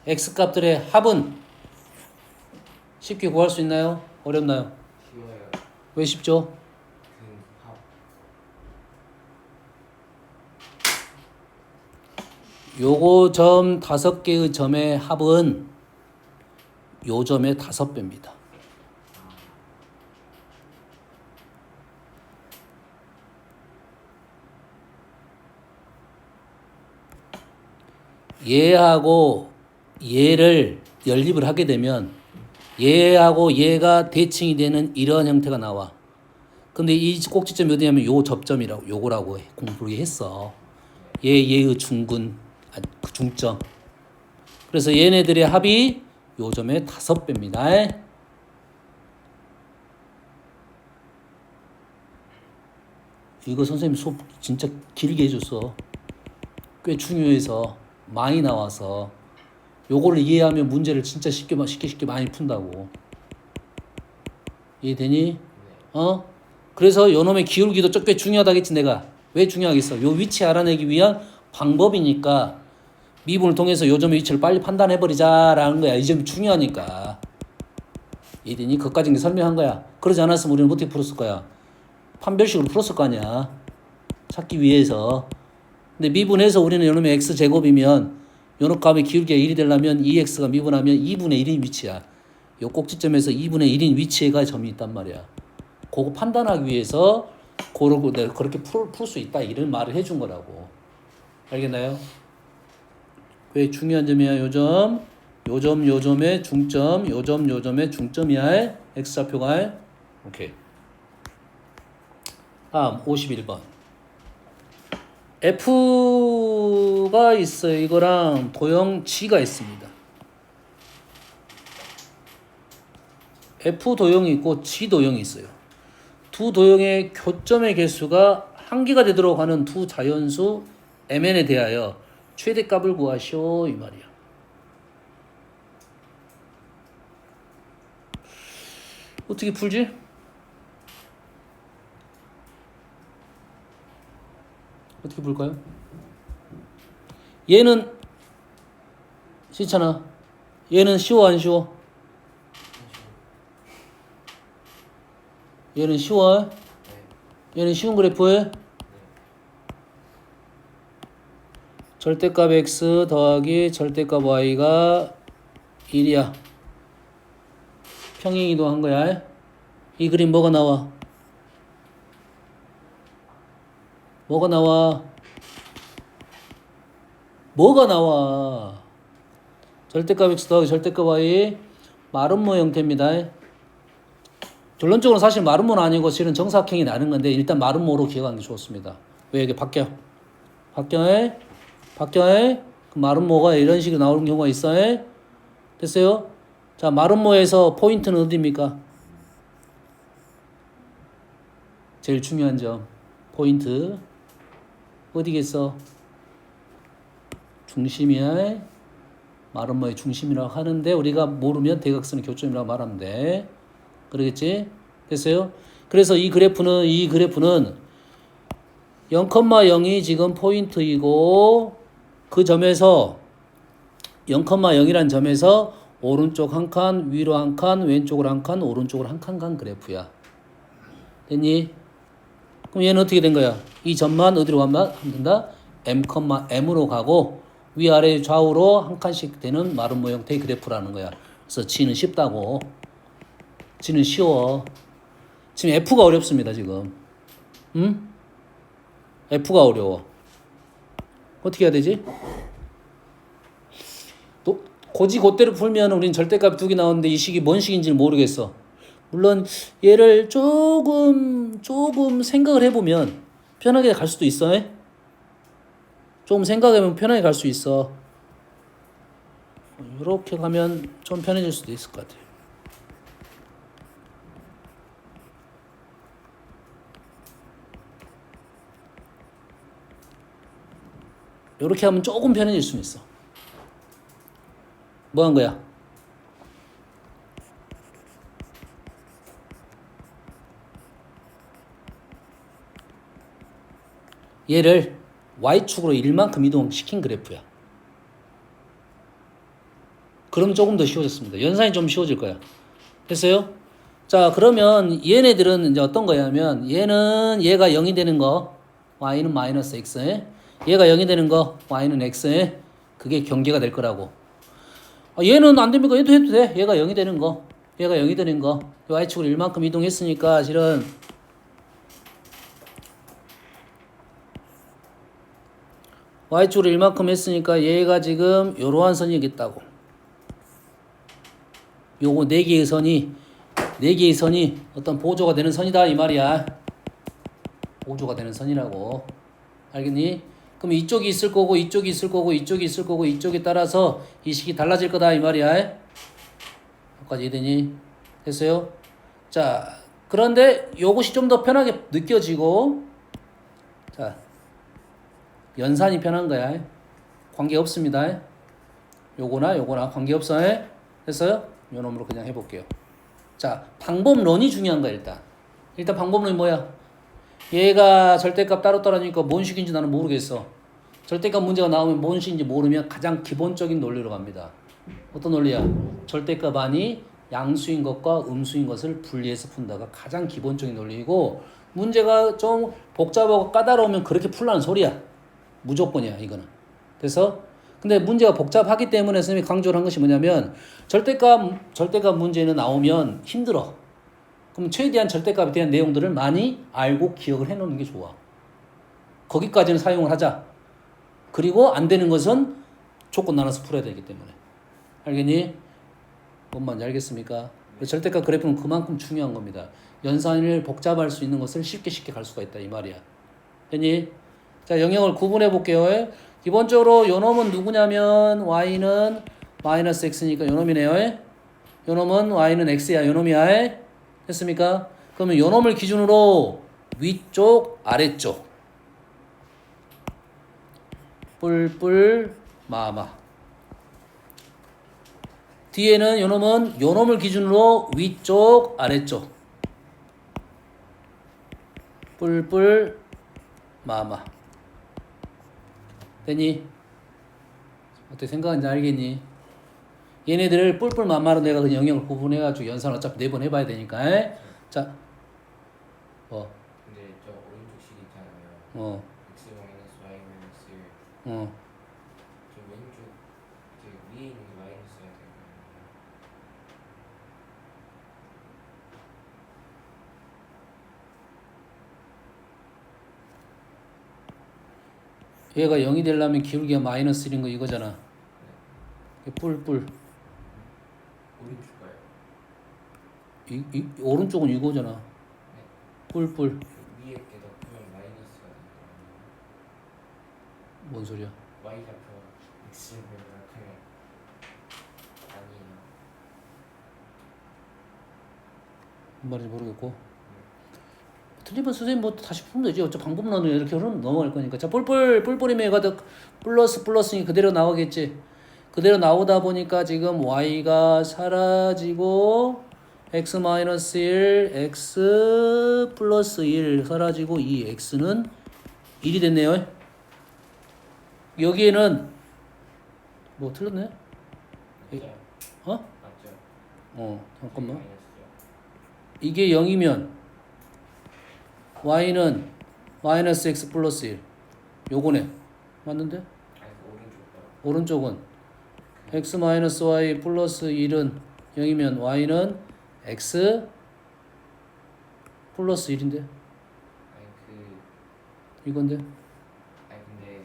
X값들의 합은 쉽게 구할 수 있나요? 어렵나요? 쉬워요. 왜 쉽죠? 합. 요거 점 5개의 점의 합은 요 점의 5배입니다. 얘하고 얘를 연립을 하게 되면 얘하고 얘가 대칭이 되는 이런 형태가 나와. 근데 이 꼭지점이 어디냐면 요 접점이라고 요거라고 공부를 했어. 얘의 중근, 그 중점. 그래서 얘네들의 합이 요 점의 5배입니다. 이거 선생님 수업 진짜 길게 해줬어. 꽤 중요해서 많이 나와서 요거를 이해하면 문제를 진짜 쉽게 많이 푼다고. 이해되니? 그래서 요놈의 기울기도 꽤 중요하다겠지 내가. 왜 중요하겠어? 요 위치 알아내기 위한 방법이니까 미분을 통해서 요 점의 위치를 빨리 판단해버리자라는 거야. 이 점이 중요하니까. 이해되니? 그것까지 설명한 거야. 그러지 않았으면 우리는 어떻게 풀었을 거야? 판별식으로 풀었을 거 아니야. 찾기 위해서. 근데 미분해서 우리는 요놈의 x제곱이면 요놈 값의 기울기가 1이 되려면 2x가 미분하면 2분의 1인 위치야. 요 꼭지점에서 2분의 1인 위치가 점이 있단 말이야. 그거 판단하기 위해서 고르고 내가 그렇게 풀 수 있다 이런 말을 해준 거라고. 알겠나요? 왜 중요한 점이야? 요 점, 요 점, 요 점의 중점, 요 점, 요 점의 중점이야. x좌표가. 오케이. 다음 51번. F가 있어요. 이거랑 도형 G가 있습니다. F 도형이 있고 G 도형이 있어요. 두 도형의 교점의 개수가 한 개가 되도록 하는 두 자연수 mn에 대하여 최대값을 구하시오 이 말이야. 어떻게 풀지? 어떻게 풀까요? 얘는 싫잖아. 얘는 쉬워 안 쉬워? 얘는 쉬워? 얘는 쉬운 그래프에 절대값 x 더하기 절대값 y가 1이야. 평행이동한 거야. 이 그림 뭐가 나와? 뭐가 나와? 뭐가 나와? 절대값 x 더하기 절대값 y 마름모 형태입니다. 결론적으로 사실 마름모는 아니고 실은 정사각형이 나는 건데 일단 마름모로 기억하는 게 좋습니다. 왜 이게 바뀌어? 바뀌어? 그 마름모가 이런 식으로 나오는 경우가 있어요. 됐어요? 자, 마름모에서 포인트는 어디입니까? 제일 중요한 점 포인트 어디겠어? 중심이야. 마른 뭐의 중심이라고 하는데 우리가 모르면 대각선의 교점이라고 말하면 돼. 그러겠지? 됐어요? 그래서 이 그래프는 0,0이 지금 포인트이고 그 점에서 0,0이란 점에서 오른쪽 한 칸, 위로 한 칸, 왼쪽으로 한 칸, 오른쪽으로 한 칸 간 그래프야. 됐니? 그럼 얘는 어떻게 된 거야? 이 점만 어디로 가면 된다? M,M으로 가고 위아래 좌우로 한 칸씩 되는 마른 모 형태의 그래프라는 거야. 그래서 G는 쉽다고. G는 쉬워. 지금 F가 어렵습니다, 지금. 응? F가 어려워. 어떻게 해야 되지? 또 고지 곧대로 풀면 우린 절대값 두 개 나오는데 이 식이 뭔 식인지 모르겠어. 물론 얘를 조금 생각을 해보면 편하게 갈 수도 있어. 조금 생각해보면 편하게 갈 수 있어. 이렇게 가면 좀 편해질 수도 있을 것 같아요. 이렇게 하면 조금 편해질 수 있어. 뭐 한 거야? 얘를 Y축으로 1만큼 이동시킨 그래프야. 그럼 조금 더 쉬워졌습니다. 연산이 좀 쉬워질 거야. 됐어요? 자, 그러면 얘네들은 이제 어떤 거냐면 얘는 얘가 0이 되는 거 Y는 마이너스 X, 얘가 0이 되는 거 Y는 X, 그게 경계가 될 거라고. 얘는 안 됩니까? 얘도 해도 돼. 얘가 0이 되는 거, 얘가 0이 되는 거 Y축으로 1만큼 이동했으니까 실은 Y축으로 1만큼 했으니까 얘가 지금 요러한 선이겠다고. 요거 4개의 선이 어떤 보조가 되는 선이다 이 말이야. 보조가 되는 선이라고. 알겠니? 그럼 이쪽이 있을 거고 이쪽이 있을 거고 이쪽이 있을 거고 이쪽에 따라서 이 식이 달라질 거다 이 말이야. 여기까지 이해되니? 됐어요? 자, 그런데 요것이 좀 더 편하게 느껴지고, 자, 연산이 편한 거야. 관계 없습니다. 요거나 관계 없어. 됐어요? 요 놈으로 그냥 해볼게요. 자, 방법론이 중요한 거야 일단 방법론이 뭐야? 얘가 절대값 따로 떨어지니까 뭔 식인지 나는 모르겠어. 절대값 문제가 나오면 뭔 식인지 모르면 가장 기본적인 논리로 갑니다. 어떤 논리야? 절대값 안이 양수인 것과 음수인 것을 분리해서 푼다가 가장 기본적인 논리이고, 문제가 좀 복잡하고 까다로우면 그렇게 풀라는 소리야. 무조건이야 이거는. 그래서 근데 문제가 복잡하기 때문에 선생님이 강조를 한 것이 뭐냐면 절대값 문제는 나오면 힘들어. 그럼 최대한 절대값에 대한 내용들을 많이 알고 기억을 해놓는 게 좋아. 거기까지는 사용을 하자. 그리고 안 되는 것은 조건 나눠서 풀어야 되기 때문에. 알겠니? 뭔 말인지 알겠습니까? 절대값 그래프는 그만큼 중요한 겁니다. 연산을 복잡할 수 있는 것을 쉽게 갈 수가 있다 이 말이야. 됐니? 자, 영역을 구분해 볼게요. 기본적으로 요 놈은 누구냐면 y는 마이너스 x니까 요 놈이네요. 요 놈은 y는 x야. 요 놈이야. 됐습니까? 그러면 요 놈을 기준으로 위쪽, 아래쪽 뿔뿔 마마. 뒤에는 요 놈을 기준으로 위쪽, 아래쪽 뿔뿔 마마. 됐니? 어떻게 생각하는지 알겠니? 얘네들을 뿔뿔 마마로 내가 그 영역을 구분해가지고 연산 어차피 4번 해봐야 되니까. 자, 근데 저 오른쪽 식 있잖아요. x 마이너스 y 마이너스 저 왼쪽 위에 있는 게 마이너스가 되고. 얘가 0이 되려면 기울기가 마이너스 1인 거 이거잖아. 뿔뿔. 오른쪽 가요. 이 오른쪽은 이거잖아. 뿔뿔. 위에 게 넣으면 마이너스가 되고. 뭔 소리야? y 좌표 x를 생각하면 아니에요. 뭔 말인지 모르겠고. 틀리면 선생님 뭐 다시 풀면 되지. 어차피 방법론은 이렇게 넘어갈 거니까. 자, 뿔뿔이면 얘가 플러스니 그대로 나오겠지. 그대로 나오다 보니까 지금 y가 사라지고 x-1, x 플러스 1 사라지고 이 x는 1이 됐네요. 여기에는 뭐 틀렸네? 맞죠? 어? 맞죠? 잠깐만. 마이너스죠. 이게 0이면 y는 마이너스 x 플러스 1 요거네. 맞는데? 아니 오른쪽 거. 오른쪽은 x 마이너스 y 플러스 1은 0이면 y는 x 플러스 1인데 아니 이건데 아니 근데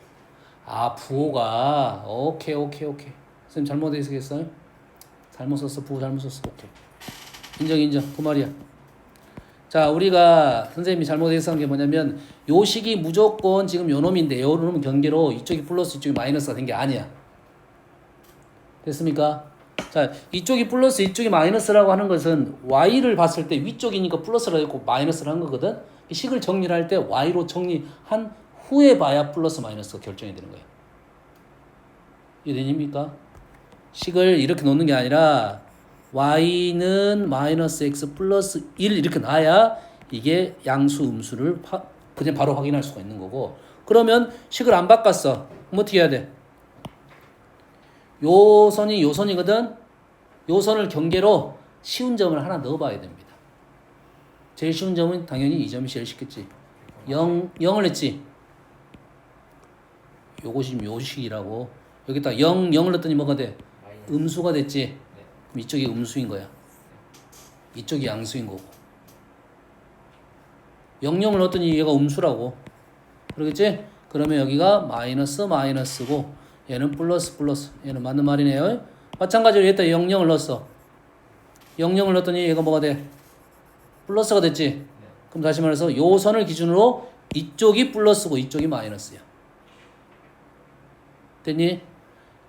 아 부호가 오케이 선생님 잘못 해석했어요? 잘못 썼어 부호 잘못 썼어 오케이 인정 그 말이야. 자 우리가 선생님이 잘못 해석한 게 뭐냐면 요 식이 무조건 지금 요 놈인데 요 놈은 경계로 이쪽이 플러스 이쪽이 마이너스가 된 게 아니야. 됐습니까? 자 이쪽이 플러스 이쪽이 마이너스라고 하는 것은 y를 봤을 때 위쪽이니까 플러스라 했고 마이너스를 한 거거든. 식을 정리를 할 때 y로 정리한 후에 봐야 플러스 마이너스가 결정이 되는 거예요. 이해됩니까? 식을 이렇게 놓는 게 아니라 y는 마이너스 x 플러스 1 이렇게 놔야 이게 양수 음수를 그냥 바로 확인할 수가 있는 거고. 그러면 식을 안 바꿨어. 그럼 어떻게 해야 돼? 요 선이 요 선이거든. 요 선을 경계로 쉬운 점을 하나 넣어봐야 됩니다. 제일 쉬운 점은 당연히 이 점이 제일 쉽겠지. 0을 했지. 요것이 묘식이라고. 여기다 0을 넣었더니 뭐가 돼? 마이너스. 음수가 됐지. 네. 그럼 이쪽이 음수인 거야. 이쪽이 양수인 거고. 0을 넣었더니 얘가 음수라고. 그러겠지? 그러면 여기가 마이너스고 얘는 플러스. 얘는 맞는 말이네요. 마찬가지로 여기다 0을 넣었어. 0을 넣었더니 얘가 뭐가 돼? 플러스가 됐지? 네. 그럼 다시 말해서 요 선을 기준으로 이쪽이 플러스고 이쪽이 마이너스야. 됐니?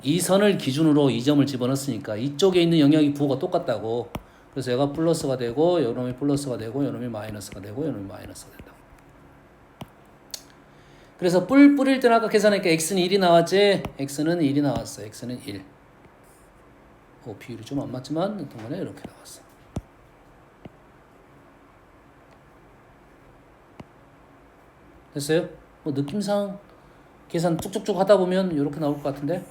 이 선을 기준으로 이 점을 집어넣었으니까 이쪽에 있는 영역이 부호가 똑같다고. 그래서 얘가 플러스가 되고 요놈이 플러스가 되고 요놈이 마이너스가 되고 요놈이 마이너스가 된다. 그래서 뿔 뿌릴 때는 아까 계산하니까 x는 1이 나왔지? x는 1이 나왔어. x는 1. 비율이 좀 안 맞지만 동안에 이렇게 나왔어. 됐어요? 뭐 느낌상 계산 쭉쭉쭉 하다 보면 이렇게 나올 것 같은데?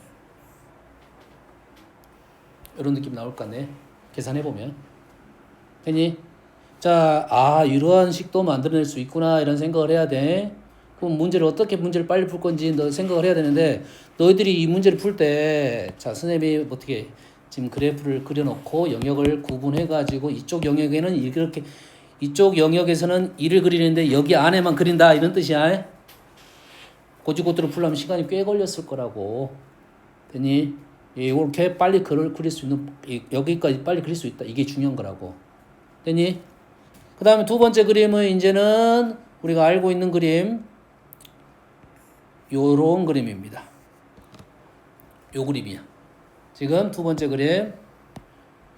이런 느낌 나올 것 같네. 계산해보면. 됐니? 자, 이러한 식도 만들어낼 수 있구나 이런 생각을 해야 돼. 그럼 어떻게 문제를 빨리 풀 건지 너 생각을 해야 되는데 너희들이 이 문제를 풀 때 자 선생님이 어떻게 지금 그래프를 그려놓고 영역을 구분해가지고 이쪽 영역에는 이렇게 이쪽 영역에서는 1을 그리는데 여기 안에만 그린다 이런 뜻이야. 고지고대로 풀려면 시간이 꽤 걸렸을 거라고. 됐니? 이렇게 빨리 그릴 수 있는 여기까지 빨리 그릴 수 있다. 이게 중요한 거라고. 됐니? 그 다음에 두 번째 그림은 이제는 우리가 알고 있는 그림 요런 그림입니다. 요 그림이야. 지금 두 번째 그림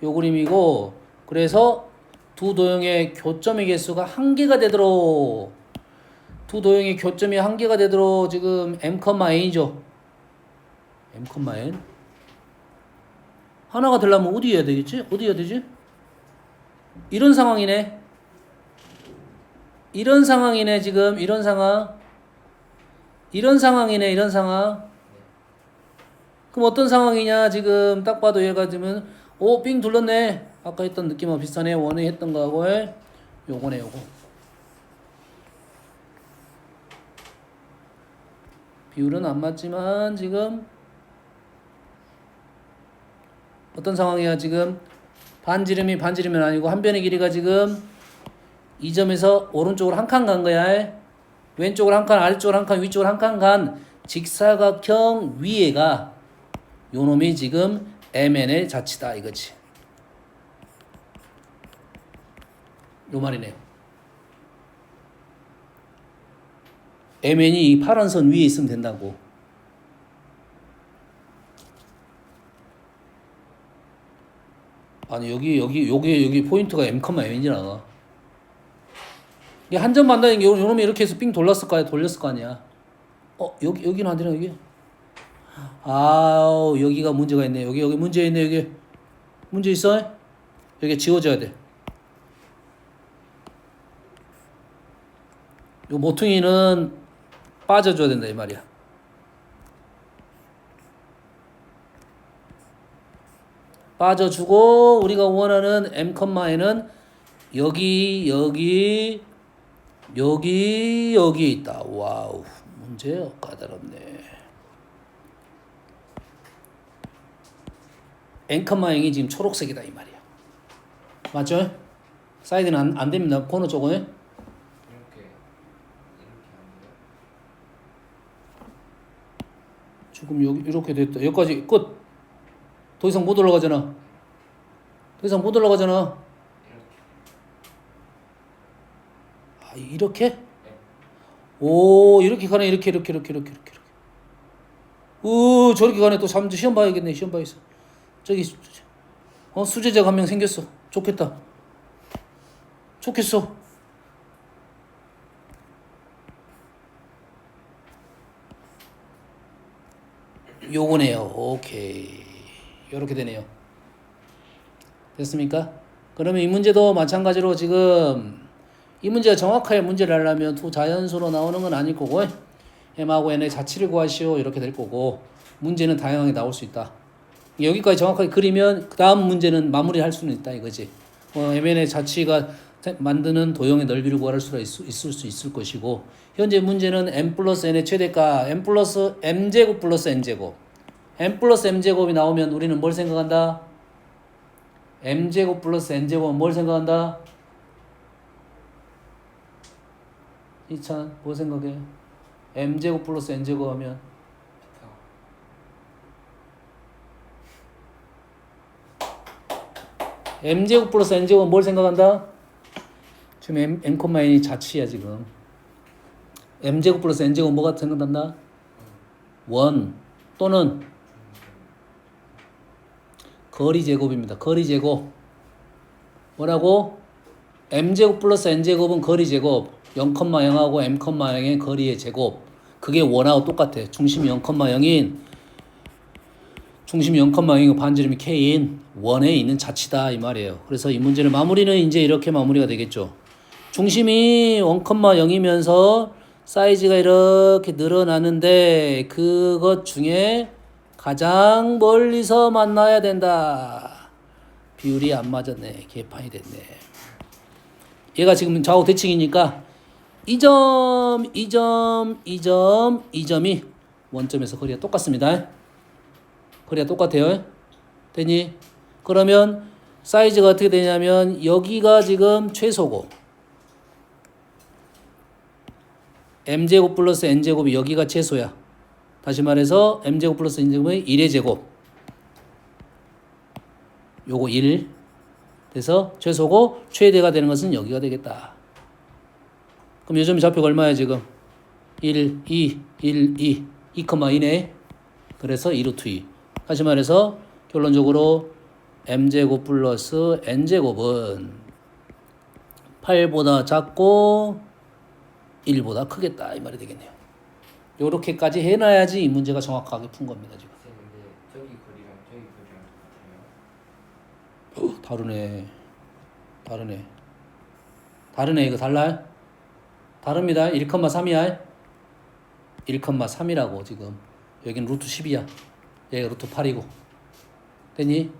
요 그림이고 그래서 두 도형의 교점의 개수가 1개가 되도록 두 도형의 교점이 1개가 되도록 지금 m,n이죠. m,n 하나가 되려면 어디 해야 되겠지? 어디 해야 되지? 이런 상황이네. 이런 상황이네 지금 이런 상황. 이런 상황이네 이런 상황. 그럼 어떤 상황이냐 지금 딱 봐도 얘가 지금 삥 둘렀네. 아까 했던 느낌하고 비슷하네. 원에 했던 거하고 요거네 요거. 비율은 안 맞지만 지금 어떤 상황이야 지금 반지름이 반지름은 아니고 한 변의 길이가 지금 이 점에서 오른쪽으로 한 칸 간 거야. 왼쪽으로 한 칸, 아래쪽으로 한 칸, 위쪽으로 한 칸 간 직사각형 위에가 요 놈이 지금 MN의 자치다 이거지. 요 말이네요. MN이 이 파란 선 위에 있으면 된다고. 아니 여기 포인트가 M,N이 나와. 이게 한 점 만나는 게 요놈이 이렇게 해서 삥 돌렸을 거 아니야. 여기는 안 되나 여기? 아우, 여기가 문제가 있네. 여기 문제 있네. 여기 문제 있어? 여기 지워져야 돼. 요 모퉁이는 빠져줘야 된다 이 말이야. 빠져주고 우리가 원하는 m,n은 여기 있다. 와우, 문제 까다롭네. n,0이 지금 초록색이다 이 말이야. 맞죠? 사이드는 안 됩니다. 코너 쪽은. 이렇게 안 돼요? 지금 여기 이렇게 됐다. 여기까지 끝. 더 이상 못 올라가잖아. 더 이상 못 올라가잖아. 아, 이렇게? 오, 이렇게 가네. 이렇게. 저렇게 가네. 또 잠시 시험 봐야겠네. 시험 봐야겠어. 저기 수제자가 한 명 생겼어. 좋겠다. 좋겠어. 요거네요. 오케이. 요렇게 되네요. 됐습니까? 그러면 이 문제도 마찬가지로 지금 이 문제가 정확하게 문제를 하려면 두 자연수로 나오는 건 아닐 거고 m하고 n의 자치를 구하시오 이렇게 될 거고 문제는 다양하게 나올 수 있다. 여기까지 정확하게 그리면 그 다음 문제는 마무리할 수는 있다 이거지. mn의 자치가 만드는 도형의 넓이를 구할 수가 있을 수 있을 것이고 현재 문제는 m 플러스 n의 최대가 m 플러스 m제곱 플러스 n제곱 m 플러스 m제곱이 나오면 우리는 뭘 생각한다? m제곱 플러스 n제곱은 뭘 생각한다? 이찬 뭐 생각해? m제곱 플러스 n제곱 하면 m제곱 플러스 n제곱은 뭘 생각한다? 지금 n이 자치야 지금. m제곱 플러스 n제곱은 뭐가 생각난다? 원 또는 거리 제곱입니다. 거리 제곱. 뭐라고? m제곱 플러스 n제곱은 거리 제곱. 0,0하고 m,0의 거리의 제곱. 그게 원하고 똑같아. 중심이 0,0인 중심이 0,0이고 반지름이 k인 원에 있는 자치다 이 말이에요. 그래서 이 문제를 마무리는 이제 이렇게 마무리가 되겠죠. 중심이 1,0이면서 사이즈가 이렇게 늘어나는데 그것 중에 가장 멀리서 만나야 된다. 비율이 안 맞았네. 개판이 됐네. 얘가 지금 좌우 대칭이니까 이 점이 원점에서 거리가 똑같습니다. 거리가 똑같아요. 되니? 그러면 사이즈가 어떻게 되냐면 여기가 지금 최소고 m제곱 플러스 n제곱이 여기가 최소야. 다시 말해서 m제곱 플러스 n제곱의 1의 제곱 요거 1 돼서 최소고 최대가 되는 것은 여기가 되겠다. 그럼 요점이 좌표가 얼마야 지금? 1, 2, 2,2네. 그래서 2루트 2. 다시 말해서 결론적으로 m제곱 플러스 n제곱은 8보다 작고 1보다 크겠다 이 말이 되겠네요. 요렇게까지 해놔야지 이 문제가 정확하게 푼 겁니다 지금. 근데 저기 거리랑 저기 거리랑 똑같아요? 다르네 이거 달라요? 다릅니다. 1,3이야 1,3이라고 지금. 여기는 루트 10이야 얘가 루트 8이고 됐니?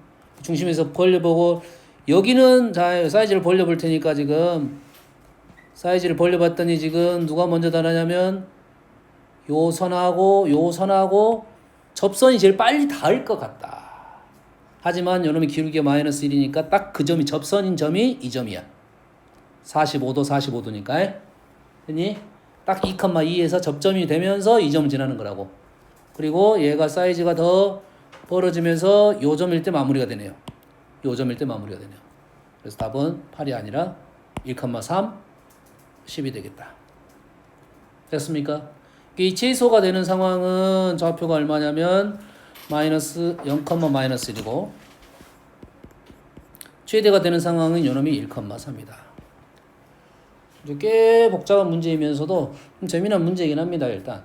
중심에서 벌려보고 여기는 자 사이즈를 벌려볼 테니까 지금 사이즈를 벌려봤더니 지금 누가 먼저 닿았냐면 요 선하고 접선이 제일 빨리 닿을 것 같다. 하지만 요놈의 기울기가 마이너스 1이니까 딱 그 점이 접선인 점이 이 점이야. 45도니까 됐니? 딱 2,2에서 접점이 되면서 이 점 지나는 거라고. 그리고 얘가 사이즈가 더 벌어지면서 요 점일 때 마무리가 되네요. 요 점일 때 마무리가 되네요. 그래서 답은 8이 아니라 1,3 10이 되겠다. 됐습니까? 이 최소가 되는 상황은 좌표가 얼마냐면 마이너스 0,-1이고 최대가 되는 상황은 요놈이 1,3이다. 꽤 복잡한 문제이면서도 좀 재미난 문제이긴 합니다. 일단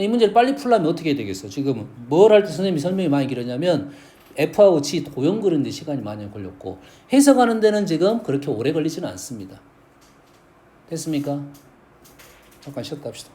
이 문제를 빨리 풀려면 어떻게 해야 되겠어? 지금 뭘 할 때 선생님이 설명이 많이 길었냐면 F하고 G 도형 그리는데 시간이 많이 걸렸고 해석하는 데는 지금 그렇게 오래 걸리지는 않습니다. 됐습니까? 잠깐 쉬었다 합시다.